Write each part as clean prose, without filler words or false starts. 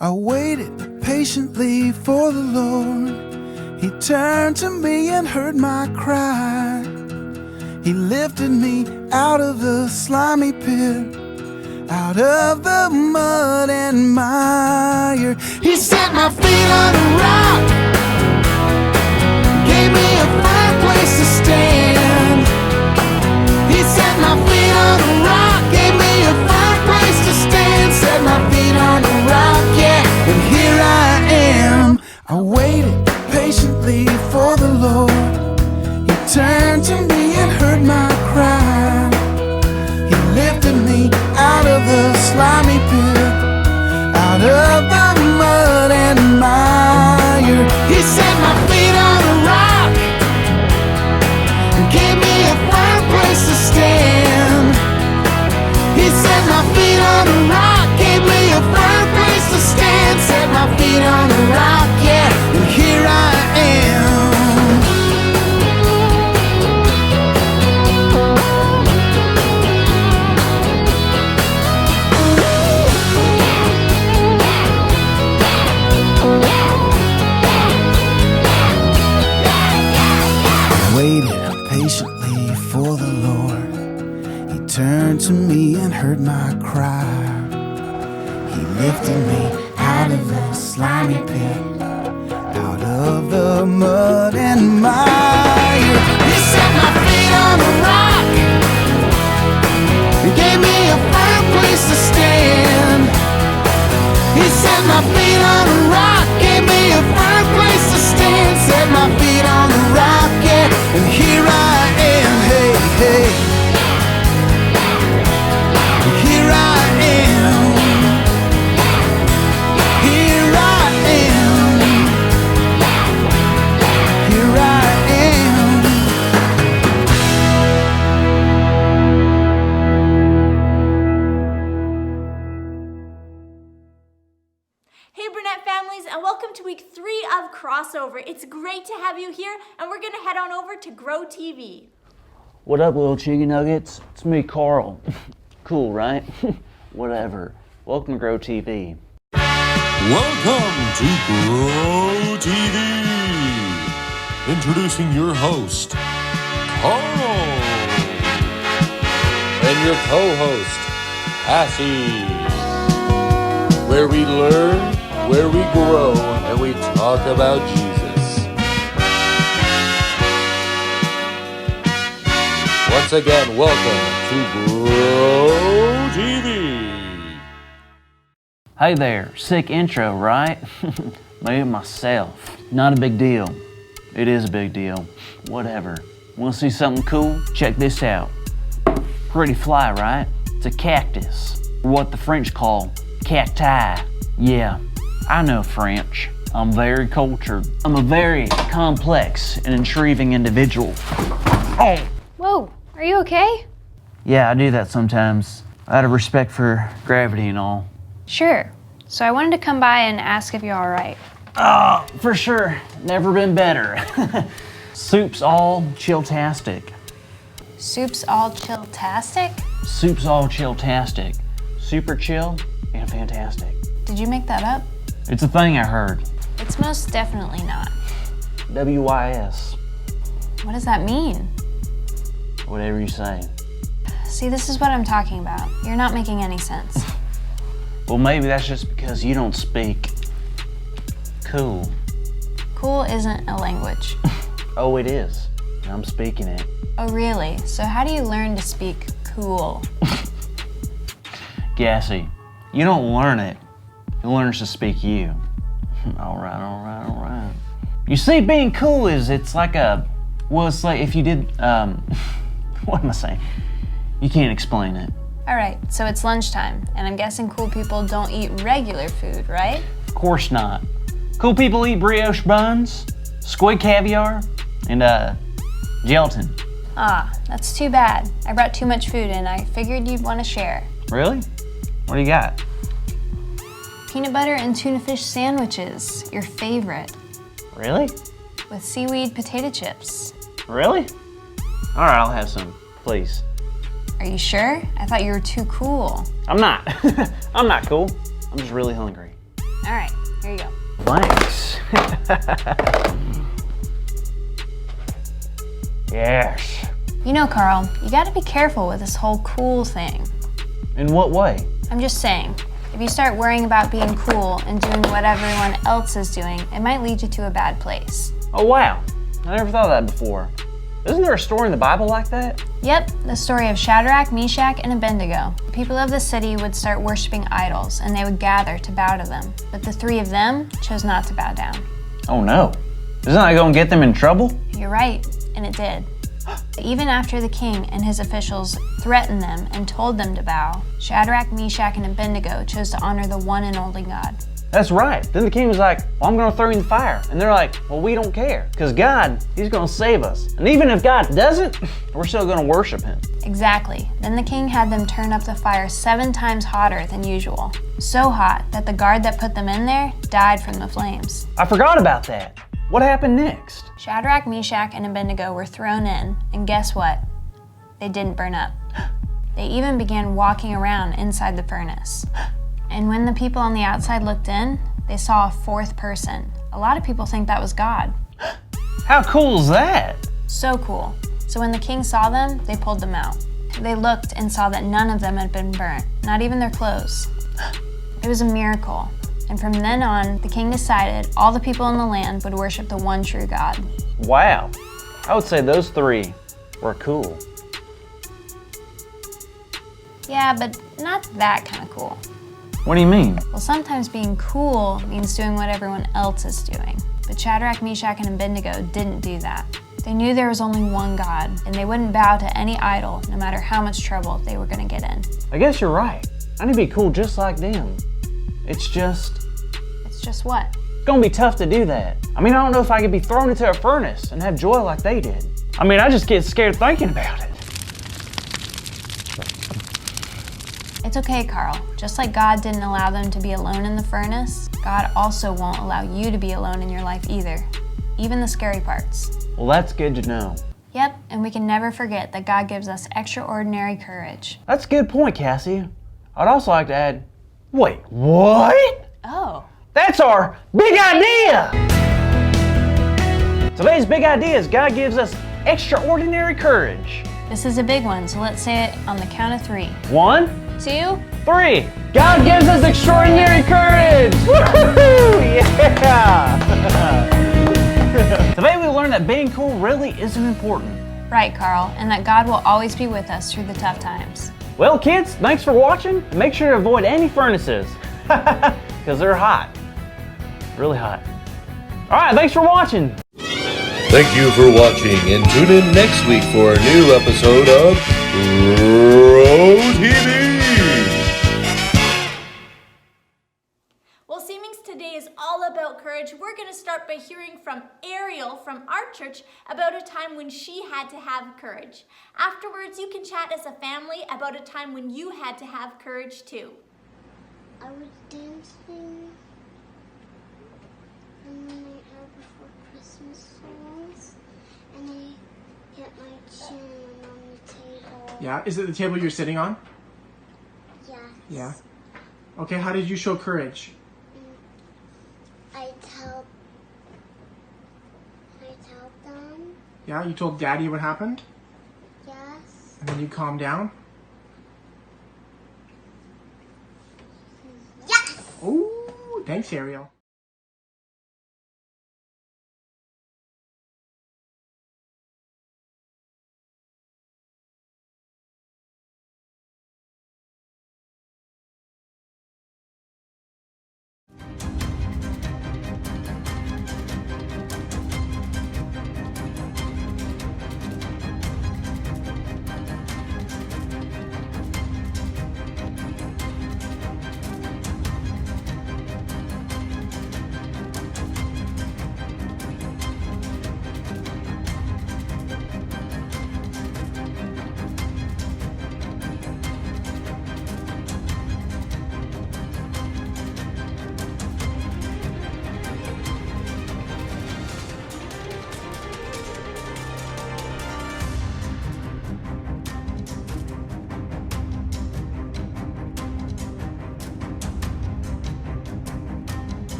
I waited patiently for the Lord. He turned to me and heard my cry. He lifted me out of the slimy pit, out of the mud and mire. He set my feet on a rock, gave me a firm place to stand. He set my feet on a rock, gave me a firm place to stand. Set my feet on a rock, yeah, and here I am. I waited patiently for the Lord. He turned to me and heard my cry. He lifted me out of the slimy pit, out of the mud and mire. He set my feet on a rock and gave me a firm place to stand. He set my feet on a rock, gave me a firm place to stand. Set my feet on a rock, yeah, and here I am. Waited patiently for the Lord. He turned to me and heard my cry. He lifted me out of the slimy pit, out of the mud and mire. He set my feet on a rock and gave me a firm place to stand. He set my feet on a rock, gave me a firm place to stand. Set my feet on a rock, yeah, and here I am. Hey, hey, here I am. Here I am. Here I am. Hey Burnett families, and welcome to week 3 of Crossover. It's great to have you here, and we're gonna head on over to Grow TV. What up, little chicken nuggets? It's me, Carl. Cool, right? Whatever. Welcome to Grow TV. Welcome to Grow TV. Introducing your host, Carl. And your co-host, Cassie. Where we learn, where we grow, and we talk about Jesus. Once again, welcome to Grow TV. Hey there, sick intro, right? Made it myself. Not a big deal. It is a big deal. Whatever. Want to see something cool? Check this out. Pretty fly, right? It's a cactus. What the French call cacti. Yeah, I know French. I'm very cultured. I'm a very complex and intriguing individual. Oh! Whoa, are you okay? Yeah, I do that sometimes. Out of respect for gravity and all. Sure. So I wanted to come by and ask if you're all right. Oh, for sure. Never been better. Soup's all chill-tastic. Soup's all chill-tastic? Soup's all chill-tastic. Super chill and fantastic. Did you make that up? It's a thing I heard. It's most definitely not. WYS. What does that mean? Whatever you say. See, this is what I'm talking about. You're not making any sense. Well, maybe that's just because you don't speak cool. Cool isn't a language. Oh, it is. I'm speaking it. Oh, really? So how do you learn to speak cool? Gassy, you don't learn it. It learns to speak you. All right. You see, being cool it's like if you did, what am I saying? You can't explain it. All right, so it's lunchtime, and I'm guessing cool people don't eat regular food, right? Of course not. Cool people eat brioche buns, squid caviar, and gelatin. Ah, that's too bad. I brought too much food and I figured you'd want to share. Really? What do you got? Peanut butter and tuna fish sandwiches, your favorite. Really? With seaweed potato chips. Really? All right, I'll have some, please. Are you sure? I thought you were too cool. I'm not. I'm not cool. I'm just really hungry. All right, here you go. Thanks. Yes. You know, Carl, you gotta be careful with this whole cool thing. In what way? I'm just saying, if you start worrying about being cool and doing what everyone else is doing, it might lead you to a bad place. Oh, wow. I never thought of that before. Isn't there a story in the Bible like that? Yep, the story of Shadrach, Meshach, and Abednego. The people of the city would start worshiping idols, and they would gather to bow to them. But the three of them chose not to bow down. Oh, no. Isn't that going to get them in trouble? You're right, and it did. Even after the king and his officials threatened them and told them to bow, Shadrach, Meshach, and Abednego chose to honor the one and only God. That's right. Then the king was like, well, I'm going to throw you in the fire. And they're like, well, we don't care. Because God, he's going to save us. And even if God doesn't, we're still going to worship him. Exactly. Then the king had them turn up the fire 7 times hotter than usual. So hot that the guard that put them in there died from the flames. I forgot about that. What happened next? Shadrach, Meshach, and Abednego were thrown in, and guess what? They didn't burn up. They even began walking around inside the furnace. And when the people on the outside looked in, they saw a 4th person. A lot of people think that was God. How cool is that? So cool. So when the king saw them, they pulled them out. They looked and saw that none of them had been burnt, not even their clothes. It was a miracle. And from then on, the king decided all the people in the land would worship the one true God. Wow. I would say those 3 were cool. Yeah, but not that kind of cool. What do you mean? Well, sometimes being cool means doing what everyone else is doing. But Shadrach, Meshach, and Abednego didn't do that. They knew there was only one God, and they wouldn't bow to any idol, no matter how much trouble they were going to get in. I guess you're right. I need to be cool just like them. It's just what? It's gonna be tough to do that. I mean, I don't know if I could be thrown into a furnace and have joy like they did. I mean, I just get scared thinking about it. It's okay, Carl. Just like God didn't allow them to be alone in the furnace, God also won't allow you to be alone in your life either, even the scary parts. Well, that's good to know. Yep, and we can never forget that God gives us extraordinary courage. That's a good point, Cassie. I'd also like to add, wait, what? Oh. That's our big idea! Today's big idea is God gives us extraordinary courage. This is a big one, so let's say it on the count of 3. 1, 2, 3. God gives us extraordinary courage! Woo-hoo-hoo! Yeah! Today we learned that being cool really isn't important. Right, Carl, and that God will always be with us through the tough times. Well, kids, thanks for watching. Make sure to avoid any furnaces, because they're hot. Really hot. All right, thanks for watching. Thank you for watching, and tune in next week for a new episode of Grow TV. Well, Seemings today is all about courage. We're going to start by hearing from Ariel from our church about a time when she had to have courage. Afterwards, you can chat as a family about a time when you had to have courage too. I was dancing on the night before Christmas songs, and I hit my chin on the table. Yeah, is it the table you're sitting on? Yes. Yeah. Okay, how did you show courage? I tell them. Yeah, you told Daddy what happened, Yes. and then you calmed down? Yes. Oh, thanks, Ariel.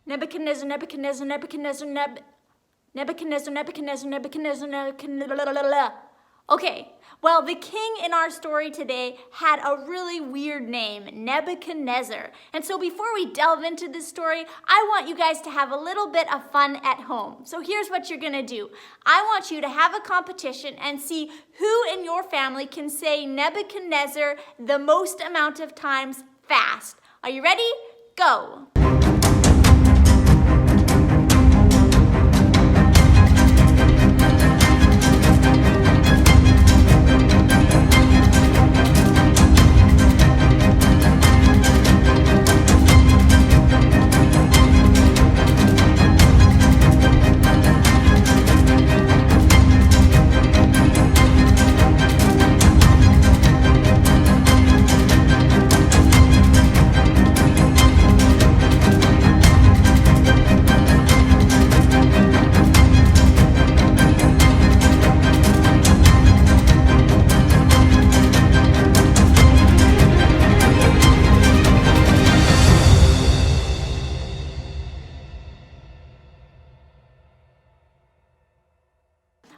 Nebuchadnezzar. Okay, well, the king in our story today had a really weird name, Nebuchadnezzar. And so before we delve into this story, I want you guys to have a little bit of fun at home. So here's what you're gonna do. I want you to have a competition and see who in your family can say Nebuchadnezzar the most amount of times fast. Are you ready? Go.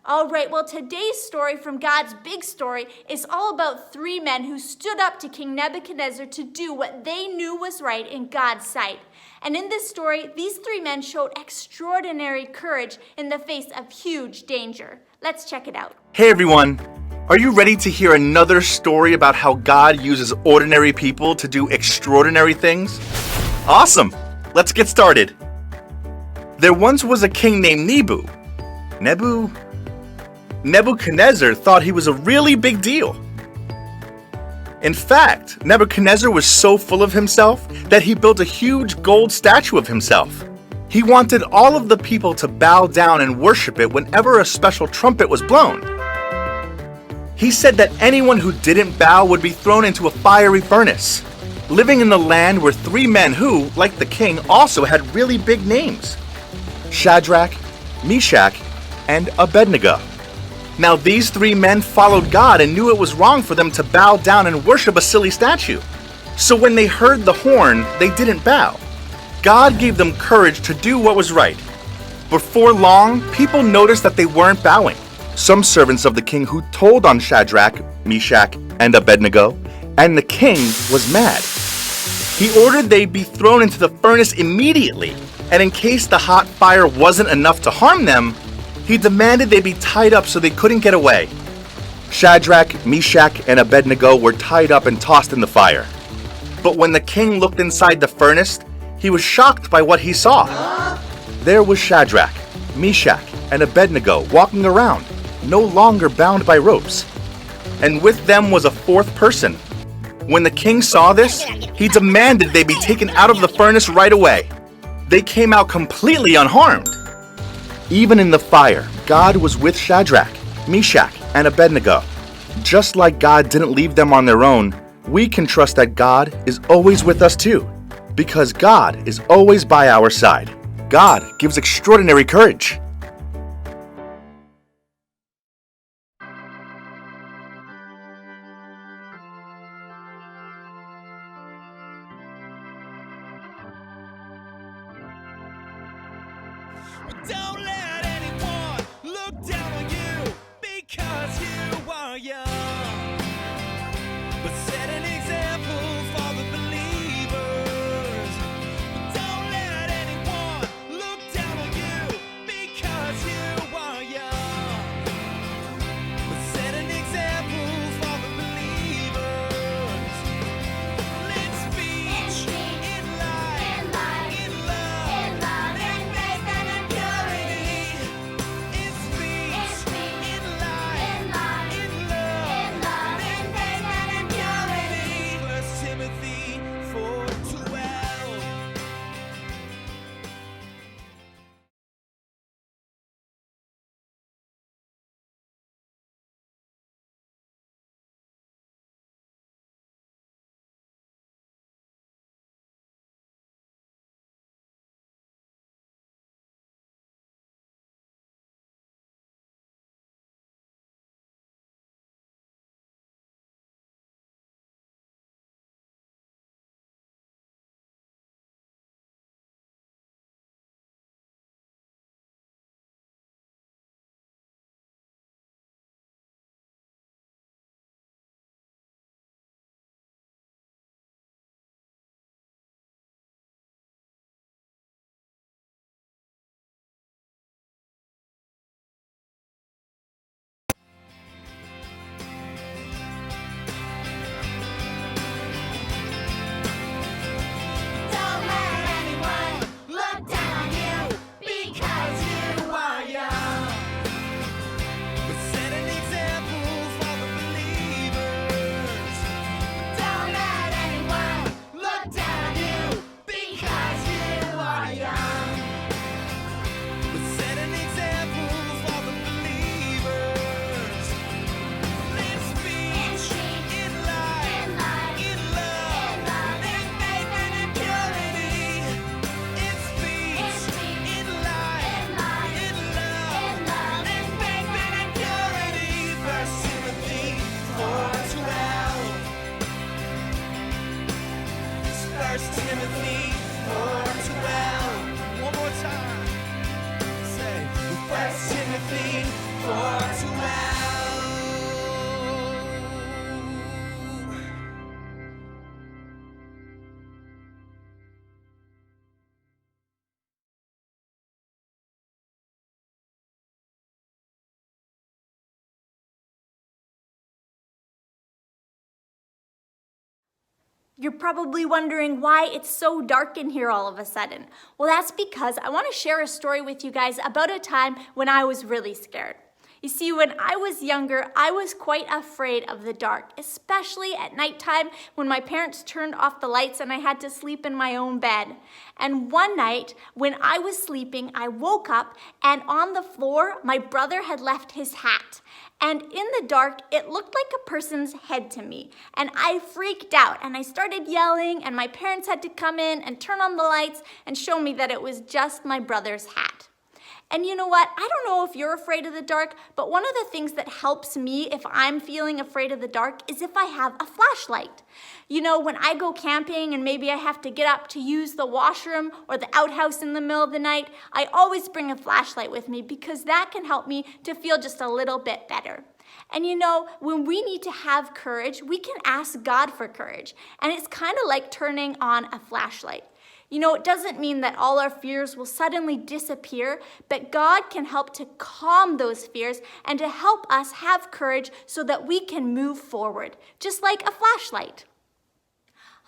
All right, well, today's story from God's big story is all about three men who stood up to King Nebuchadnezzar to do what they knew was right in God's sight. And in this story, these three men showed extraordinary courage in the face of huge danger. Let's check it out. Hey everyone, are you ready to hear another story about how God uses ordinary people to do extraordinary things? Awesome, let's get started. There once was a king named Nebuchadnezzar thought he was a really big deal. In fact, Nebuchadnezzar was so full of himself that he built a huge gold statue of himself. He wanted all of the people to bow down and worship it whenever a special trumpet was blown. He said that anyone who didn't bow would be thrown into a fiery furnace, living in the land were three men who, like the king, also had really big names: Shadrach, Meshach, and Abednego. Now these three men followed God and knew it was wrong for them to bow down and worship a silly statue. So when they heard the horn, they didn't bow. God gave them courage to do what was right. Before long, people noticed that they weren't bowing. Some servants of the king who told on Shadrach, Meshach, and Abednego, and the king was mad. He ordered they be thrown into the furnace immediately, and in case the hot fire wasn't enough to harm them, he demanded they be tied up so they couldn't get away. Shadrach, Meshach, and Abednego were tied up and tossed in the fire. But when the king looked inside the furnace, he was shocked by what he saw. There was Shadrach, Meshach, and Abednego walking around, no longer bound by ropes. And with them was a fourth person. When the king saw this, he demanded they be taken out of the furnace right away. They came out completely unharmed. Even in the fire, God was with Shadrach, Meshach, and Abednego. Just like God didn't leave them on their own, we can trust that God is always with us too, because God is always by our side. God gives extraordinary courage. Don't let anyone look down on you because you are young. But set an example for the believers. Don't let anyone look down on you because you are young. But set an example for the believers. Let speech in life, in love, in grace and in purity. You're probably wondering why it's so dark in here all of a sudden. Well, that's because I want to share a story with you guys about a time when I was really scared. You see, when I was younger, I was quite afraid of the dark, especially at nighttime when my parents turned off the lights and I had to sleep in my own bed. And one night, when I was sleeping, I woke up and on the floor, my brother had left his hat. And in the dark, it looked like a person's head to me. And I freaked out and I started yelling and my parents had to come in and turn on the lights and show me that it was just my brother's hat. And you know what? I don't know if you're afraid of the dark, but one of the things that helps me if I'm feeling afraid of the dark is if I have a flashlight. You know, when I go camping and maybe I have to get up to use the washroom or the outhouse in the middle of the night, I always bring a flashlight with me because that can help me to feel just a little bit better. And you know, when we need to have courage, we can ask God for courage. And it's kind of like turning on a flashlight. You know, it doesn't mean that all our fears will suddenly disappear, but God can help to calm those fears and to help us have courage so that we can move forward, just like a flashlight.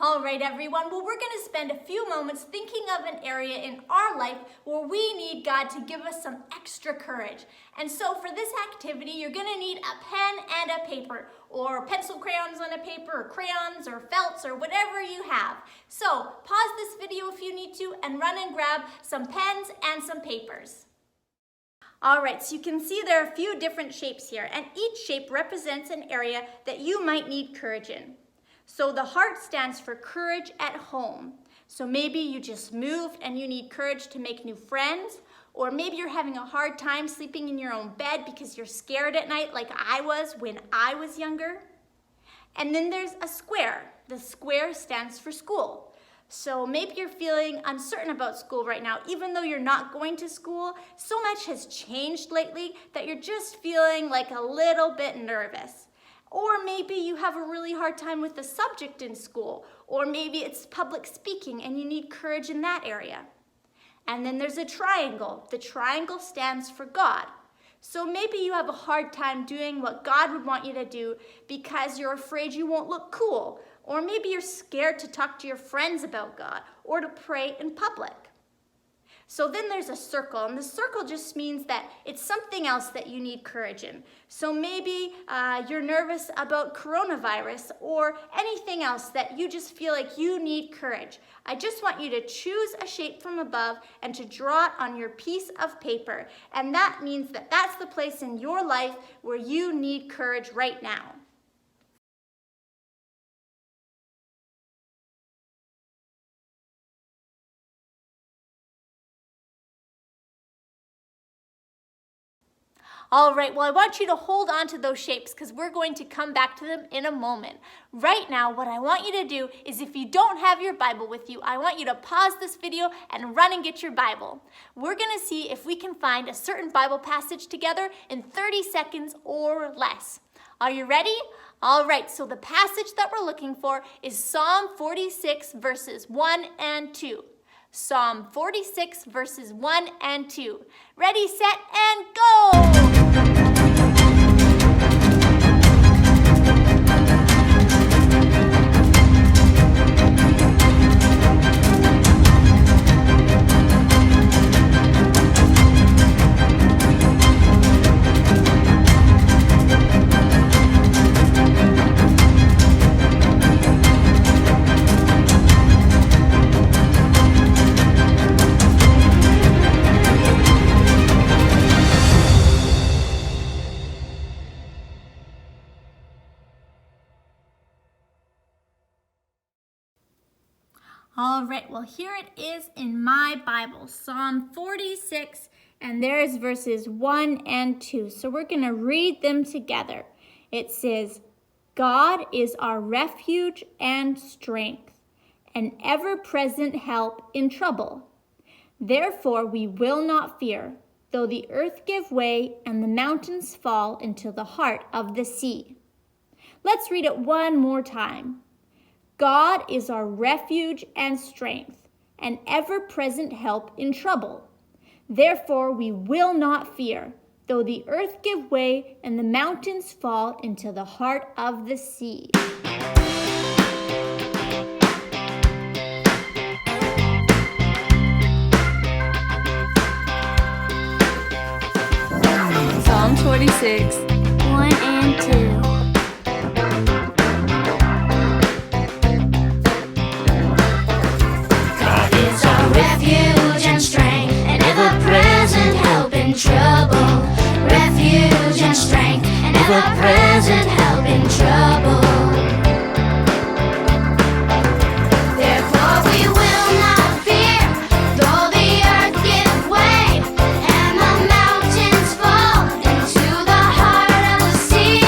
All right, everyone. Well, we're going to spend a few moments thinking of an area in our life where we need God to give us some extra courage. And so for this activity, you're going to need a pen and a paper, or pencil crayons on a paper, or crayons, or felts, or whatever you have. So pause this video if you need to and run and grab some pens and some papers. All right, so you can see there are a few different shapes here, and each shape represents an area that you might need courage in. So the heart stands for courage at home. So maybe you just moved and you need courage to make new friends, or maybe you're having a hard time sleeping in your own bed because you're scared at night like I was when I was younger. And then there's a square. The square stands for school. So maybe you're feeling uncertain about school right now, even though you're not going to school. So much has changed lately that you're just feeling like a little bit nervous. Or maybe you have a really hard time with the subject in school, or maybe it's public speaking and you need courage in that area. And then there's a triangle. The triangle stands for God. So maybe you have a hard time doing what God would want you to do because you're afraid you won't look cool, or maybe you're scared to talk to your friends about God or to pray in public. So then there's a circle, and the circle just means that it's something else that you need courage in. So maybe you're nervous about coronavirus or anything else that you just feel like you need courage. I just want you to choose a shape from above and to draw it on your piece of paper. And that means that that's the place in your life where you need courage right now. All right, well, I want you to hold on to those shapes because we're going to come back to them in a moment. Right now, what I want you to do is if you don't have your Bible with you, I want you to pause this video and run and get your Bible. We're going to see if we can find a certain Bible passage together in 30 seconds or less. Are you ready? All right, so the passage that we're looking for is Psalm 46, verses 1 and 2. Psalm 46, verses 1 and 2. Ready, set, and go! All right, well, here it is in my Bible, Psalm 46, and there's verses 1 and 2. So we're going to read them together. It says, God is our refuge and strength, an ever-present help in trouble. Therefore we will not fear, though the earth give way and the mountains fall into the heart of the sea. Let's read it one more time. God is our refuge and strength, an ever-present help in trouble. Therefore we will not fear, though the earth give way and the mountains fall into the heart of the sea. 46. 1 and 2. God is our refuge and strength, an ever-present help in trouble. Refuge and strength, an ever-present help in trouble. Therefore we will not fear, though the earth give way and the mountains fall into the heart of the sea.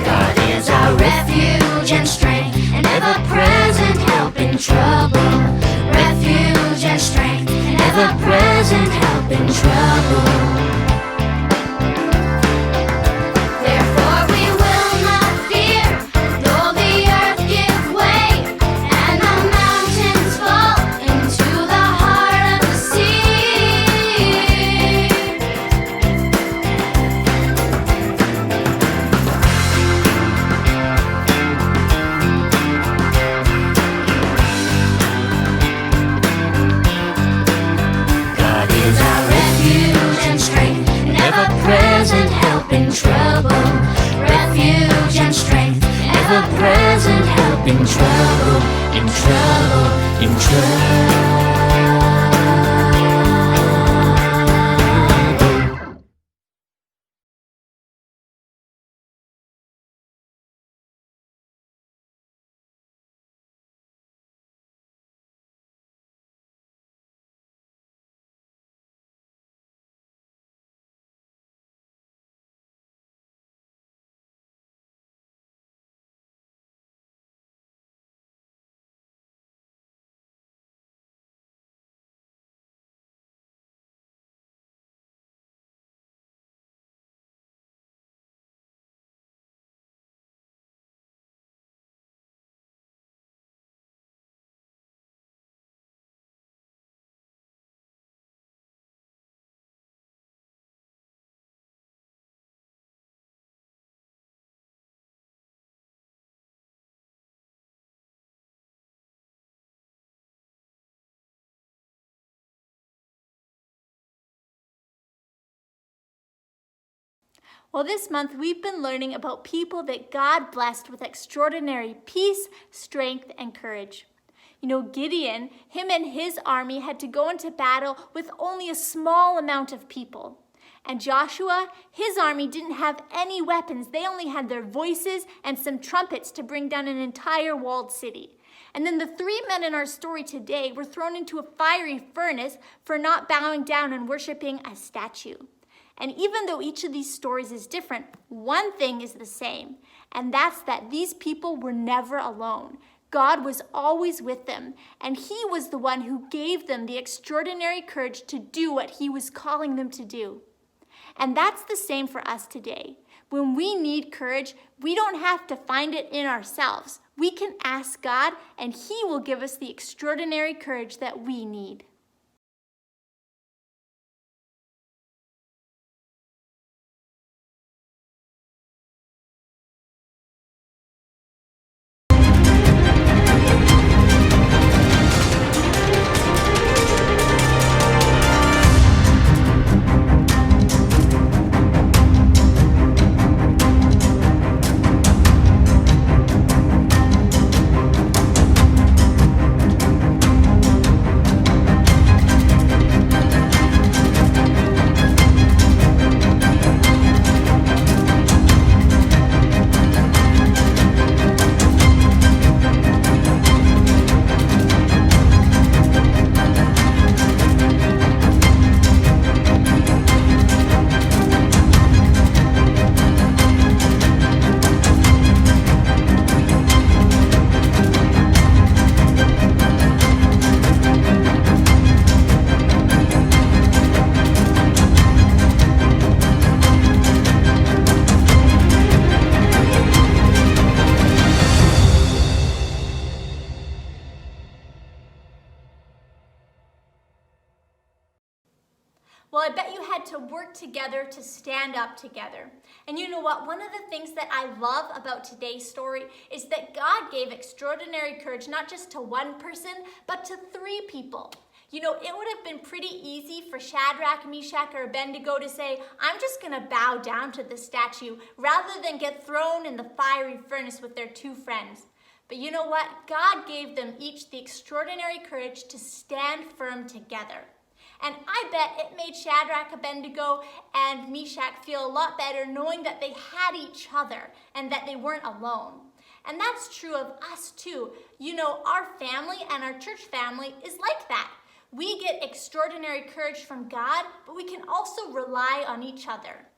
God is our refuge and strength, an ever-present help in trouble. Refuge and strength, an ever-present help in trouble. Therefore we will not fear, though the earth give way and the mountains fall into the heart of the sea. God is our refuge and strength, an ever-present help in trouble. Refuge and strength, an ever-present help in trouble, in trouble, in trouble. Well, this month we've been learning about people that God blessed with extraordinary peace, strength, and courage. You know, Gideon, him and his army had to go into battle with only a small amount of people. And Joshua, his army didn't have any weapons. They only had their voices and some trumpets to bring down an entire walled city. And then the 3 men in our story today were thrown into a fiery furnace for not bowing down and worshiping a statue. And even though each of these stories is different, one thing is the same, and that's that these people were never alone. God was always with them, and He was the one who gave them the extraordinary courage to do what He was calling them to do. And that's the same for us today. When we need courage, we don't have to find it in ourselves. We can ask God, and He will give us the extraordinary courage that we need. together to stand up together. And you know what? One of the things that I love about today's story is that God gave extraordinary courage not just to one person, but to 3 people. You know, it would have been pretty easy for Shadrach, Meshach, or Abednego to say, I'm just going to bow down to the statue rather than get thrown in the fiery furnace with their 2 friends. But you know what? God gave them each the extraordinary courage to stand firm together. And I bet it made Shadrach, Abednego, and Meshach feel a lot better knowing that they had each other and that they weren't alone. And that's true of us too. You know, our family and our church family is like that. We get extraordinary courage from God, but we can also rely on each other.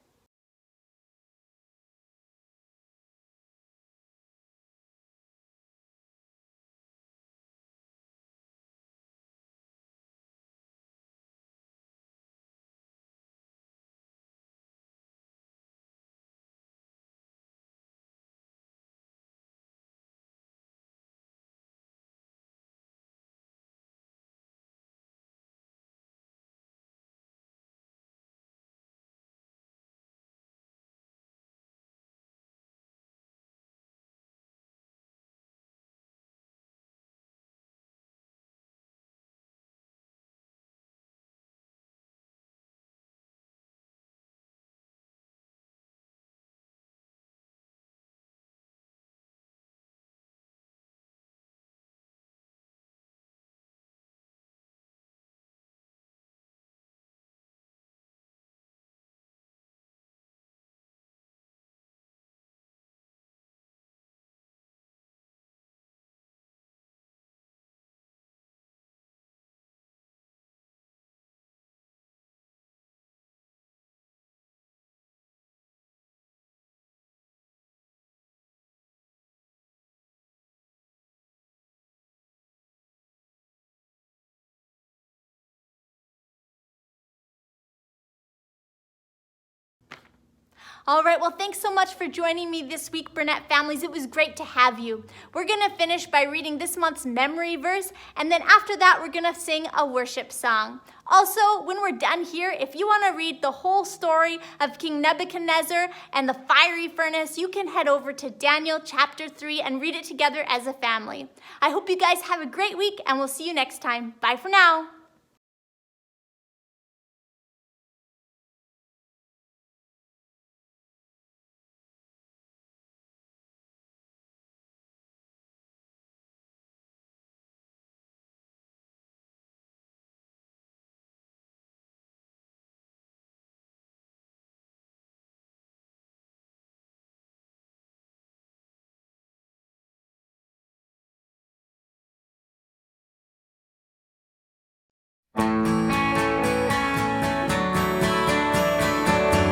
All right, well, thanks so much for joining me this week, Burnett families. It was great to have you. We're going to finish by reading this month's memory verse, and then after that, we're going to sing a worship song. Also, when we're done here, if you want to read the whole story of King Nebuchadnezzar and the fiery furnace, you can head over to Daniel chapter 3 and read it together as a family. I hope you guys have a great week, and we'll see you next time. Bye for now.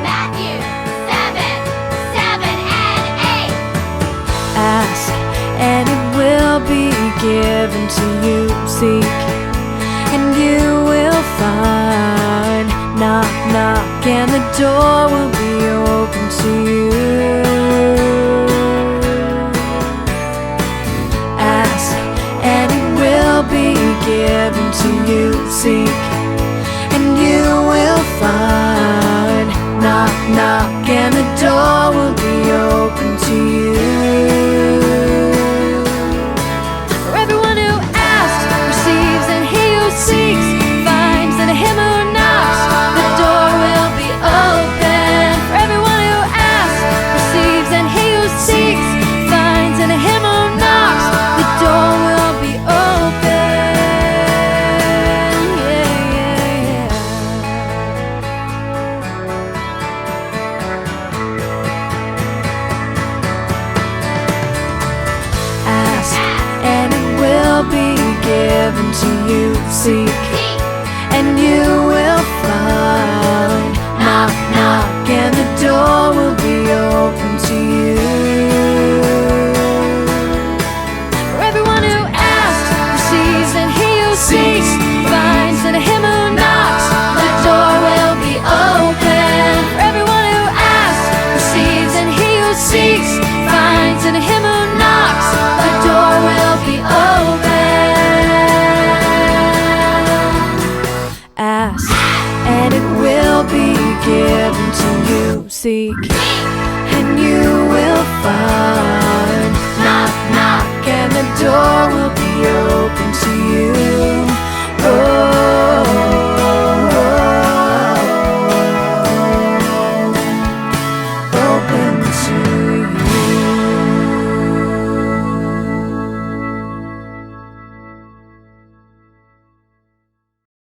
Matthew 7:7 and 8. Ask, and it will be given to you. Seek, and you will find. Knock, knock, and the door will be open to you. Ask, and it will be given to you. Seek, and you will find. Knock, knock, and the door will be open to you. For everyone who asks receives, and he who seeks finds, and him who knocks the door will be open. For everyone who asks receives, and he who seeks finds, and him who knocks the door will be open. Yeah, yeah, yeah. Ask, and it will be given to you. Seek, and you will find. Knock, knock, and the door will be open to you. For everyone who asks receives, and he who seeks finds, and him who knocks the door will be open. For everyone who asks receives, and he who seeks finds, and him who knocks the door will be open. Ask, and it will be given seek.